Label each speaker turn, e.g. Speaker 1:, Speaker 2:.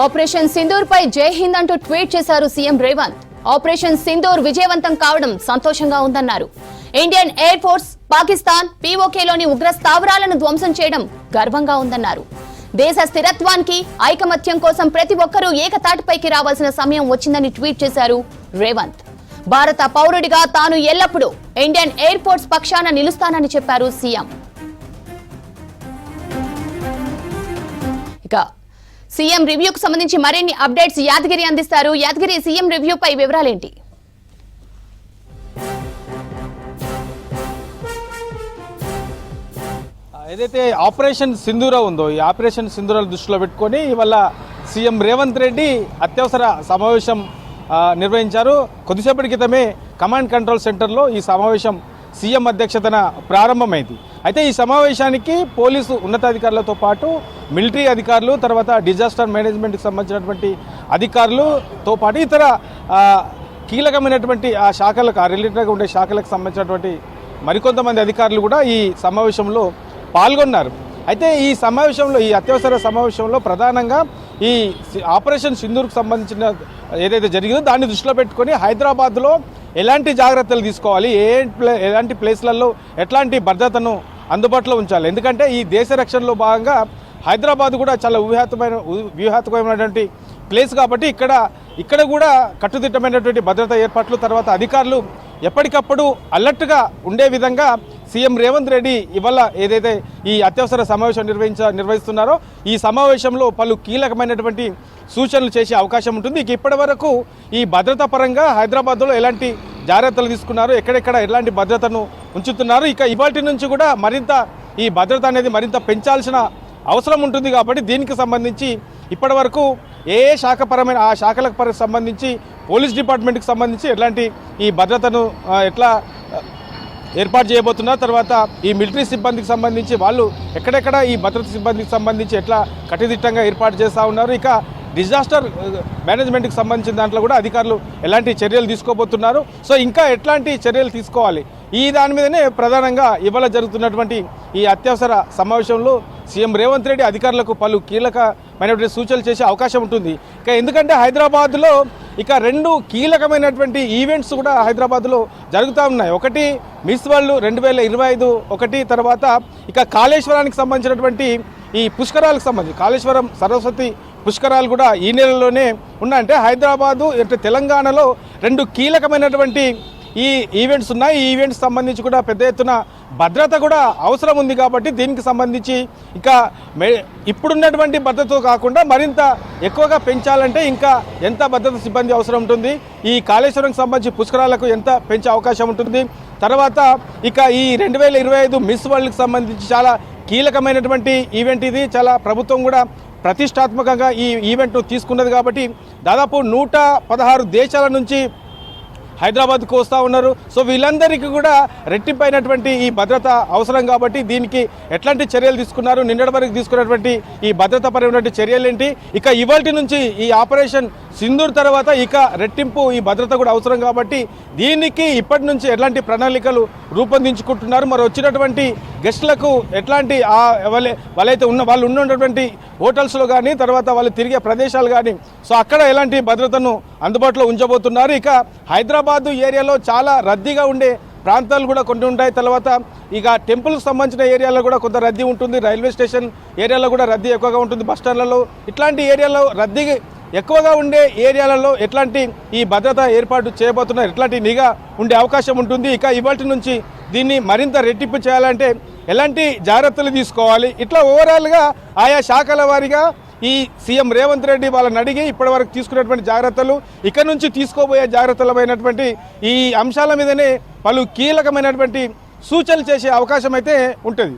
Speaker 1: Operation Sindoor పై జై హింద్ అంటూ tweet చేశారు సీఎం రేవంత్. ఆపరేషన్ సింధూర్ విజయవంతం కావడం సంతోషంగా ఉందన్నారు. ఇండియన్ ఎయిర్ ఫోర్స్ పాకిస్తాన్ పీఓకేలోని ఉగ్ర స్థావరాలను ధ్వంసం చేయడం గర్వంగా ఉందన్నారు. దేశ స్థిరత్వానికి ఐకమత్యం కోసం ప్రతి ఒక్కరూ ఏకతాటిపైకి రావాల్సిన సమయం వచ్చిందని ట్వీట్ చేశారు రేవంత్. భారత పౌరుడిగా తాను ఎల్లప్పుడూ ఇండియన్ ఎయిర్ ఫోర్స్ పక్షాన నిలుస్తానని చెప్పారు సీఎం. ఇక సీఎం రివ్యూకు సంబంధించి మరిన్ని అప్డేట్స్ యాదగిరి అందిస్తారు. యాదగిరి, సీఎం రివ్యూపై వివరాలేంటి?
Speaker 2: ఏదైతే ఆపరేషన్ సింధూర ఉందో ఈ ఆపరేషన్ సింధూర దృష్టిలో పెట్టుకొని ఇవాళ సీఎం రేవంత్ రెడ్డి అత్యవసర సమావేశం నిర్వహించారు. కొద్దిసేపటి క్రితమే కమాండ్ కంట్రోల్ సెంటర్లో ఈ సమావేశం సీఎం అధ్యక్షతన ప్రారంభమైంది. అయితే ఈ సమావేశానికి పోలీసు ఉన్నతాధికారులతో పాటు మిలిటరీ అధికారులు, తర్వాత డిజాస్టర్ మేనేజ్మెంట్కి సంబంధించినటువంటి అధికారులతో పాటు ఇతర కీలకమైనటువంటి ఆ శాఖలకు, ఆ రిలేటెడ్గా ఉండే శాఖలకు సంబంధించినటువంటి మరికొంతమంది అధికారులు కూడా ఈ సమావేశంలో పాల్గొన్నారు. అయితే ఈ సమావేశంలో, ఈ అత్యవసర సమావేశంలో ప్రధానంగా ఈ ఆపరేషన్ సింధూర్కు సంబంధించిన ఏదైతే జరిగిందో దాన్ని దృష్టిలో పెట్టుకొని హైదరాబాద్లో ఎలాంటి జాగ్రత్తలు తీసుకోవాలి, ఎలాంటి ప్లేస్లలో ఎట్లాంటి భద్రతను అందుబాటులో ఉంచాలి. ఎందుకంటే ఈ దేశ రక్షణలో భాగంగా హైదరాబాద్ కూడా చాలా వ్యూహాత్మకమైనటువంటి ప్లేస్ కాబట్టి ఇక్కడ కూడా కట్టుదిట్టమైనటువంటి భద్రతా ఏర్పాట్లు, తర్వాత అధికారులు ఎప్పటికప్పుడు అలర్ట్గా ఉండే విధంగా సీఎం రేవంత్ రెడ్డి ఇవాళ ఏదైతే ఈ అత్యవసర సమావేశం నిర్వహిస్తున్నారో ఈ సమావేశంలో పలు కీలకమైనటువంటి సూచనలు చేసే అవకాశం ఉంటుంది. ఇక ఇప్పటి వరకు ఈ భద్రతా పరంగా హైదరాబాద్లో ఎలాంటి జాగ్రత్తలు తీసుకున్నారు, ఎక్కడెక్కడ ఎలాంటి భద్రతను ఉంచుతున్నారు, ఇక ఇవాటి నుంచి కూడా మరింత ఈ భద్రత అనేది మరింత పెంచాల్సిన అవసరం ఉంటుంది. కాబట్టి దీనికి సంబంధించి ఇప్పటి వరకు ఏ శాఖపరమైన ఆ శాఖలకు సంబంధించి పోలీస్ డిపార్ట్మెంట్కి సంబంధించి ఎట్లాంటి ఈ భద్రతను ఎట్లా ఏర్పాటు చేయబోతున్నారు, తర్వాత ఈ మిలిటరీ సిబ్బందికి సంబంధించి వాళ్ళు ఎక్కడెక్కడ ఈ భద్రత సిబ్బందికి సంబంధించి ఎట్లా కట్టుదిట్టంగా ఏర్పాటు చేస్తూ ఉన్నారు, ఇక డిజాస్టర్ మేనేజ్మెంట్కి సంబంధించిన దాంట్లో కూడా అధికారులు ఎలాంటి చర్యలు తీసుకోబోతున్నారు, సో ఇంకా ఎట్లాంటి చర్యలు తీసుకోవాలి, ఈ దాని మీదనే ప్రధానంగా ఇవాళ జరుగుతున్నటువంటి ఈ అత్యవసర సమావేశంలో సీఎం రేవంత్ రెడ్డి అధికారులకు పలు కీలకమైనటువంటి సూచనలు చేసే అవకాశం ఉంటుంది. ఇక ఎందుకంటే హైదరాబాద్లో ఇక రెండు కీలకమైనటువంటి ఈవెంట్స్ కూడా హైదరాబాద్లో జరుగుతూ ఉన్నాయి. ఒకటి మిస్ వరల్డ్ 2025 ఒకటి, తర్వాత ఇక కాళేశ్వరానికి సంబంధించినటువంటి ఈ పుష్కరాలకు సంబంధించి కాళేశ్వరం సరస్వతి పుష్కరాలు కూడా ఈ నెలలోనే ఉన్నాయంటే హైదరాబాదు తెలంగాణలో రెండు కీలకమైనటువంటి ఈ ఈవెంట్స్ ఉన్నాయి. ఈ ఈవెంట్స్ సంబంధించి కూడా పెద్ద ఎత్తున భద్రత కూడా అవసరం ఉంది. కాబట్టి దీనికి సంబంధించి ఇంకా ఇప్పుడున్నటువంటి భద్రత కాకుండా మరింత ఎక్కువగా పెంచాలంటే ఇంకా ఎంత భద్రత సిబ్బంది అవసరం ఉంటుంది, ఈ కాళేశ్వరంకి సంబంధించి పుష్కరాలకు ఎంత పెంచే అవకాశం ఉంటుంది, తర్వాత ఇక ఈ 2025 మిస్ వరల్డ్కి సంబంధించి చాలా కీలకమైనటువంటి ఈవెంట్ ఇది. చాలా ప్రభుత్వం కూడా ప్రతిష్టాత్మకంగా ఈ ఈవెంట్ తీసుకున్నది. కాబట్టి దాదాపు 116 దేశాల నుంచి హైదరాబాద్కు వస్తూ ఉన్నారు. సో వీళ్ళందరికీ కూడా రెట్టింపైనటువంటి ఈ భద్రత అవసరం. కాబట్టి దీనికి ఎట్లాంటి చర్యలు తీసుకున్నారు, నిన్నటి వరకు తీసుకున్నటువంటి ఈ భద్రతాపరమైనటువంటి చర్యలు ఏంటి, ఇక ఇవాల్టి నుంచి ఈ ఆపరేషన్ సింధూర్ తర్వాత ఇక రెట్టింపు ఈ భద్రత కూడా అవసరం. కాబట్టి దీనికి ఇప్పటి నుంచి ఎట్లాంటి ప్రణాళికలు రూపొందించుకుంటున్నారు, మరి వచ్చినటువంటి గెస్టులకు ఎట్లాంటి వాళ్ళైతే వాళ్ళు ఉన్నటువంటి హోటల్స్లో కానీ, తర్వాత వాళ్ళు తిరిగే ప్రదేశాలు కానీ, సో అక్కడ ఎలాంటి భద్రతను అందుబాటులో ఉంచబోతున్నారు. ఇక హైదరాబాదు ఏరియాలో చాలా రద్దీగా ఉండే ప్రాంతాలు కూడా కొన్ని ఉంటాయి. తర్వాత ఇక టెంపుల్కి సంబంధించిన ఏరియాలో కూడా కొంత రద్దీ ఉంటుంది, రైల్వే స్టేషన్ ఏరియాలో కూడా రద్దీ ఎక్కువగా ఉంటుంది, బస్ స్టాండ్లలో ఇట్లాంటి ఏరియాలో రద్దీ ఎక్కువగా ఉండే ఏరియాలలో ఎట్లాంటి ఈ భద్రత ఏర్పాటు చేయబోతున్నారు, ఎట్లాంటి నిఘా ఉండే అవకాశం ఉంటుంది. ఇక ఇవాటి నుంచి దీన్ని మరింత రెట్టింపు చేయాలంటే ఎలాంటి జాగ్రత్తలు తీసుకోవాలి, ఇట్లా ఓవరాల్గా ఆయా శాఖల వారీగా ఈ సీఎం రేవంత్ రెడ్డి వాళ్ళని అడిగి ఇప్పటివరకు తీసుకున్నటువంటి జాగ్రత్తలు, ఇక నుంచి తీసుకోబోయే జాగ్రత్తలమైనటువంటి ఈ అంశాల మీదనే పలు కీలకమైనటువంటి సూచనలు చేసే అవకాశం అయితే ఉంటుంది.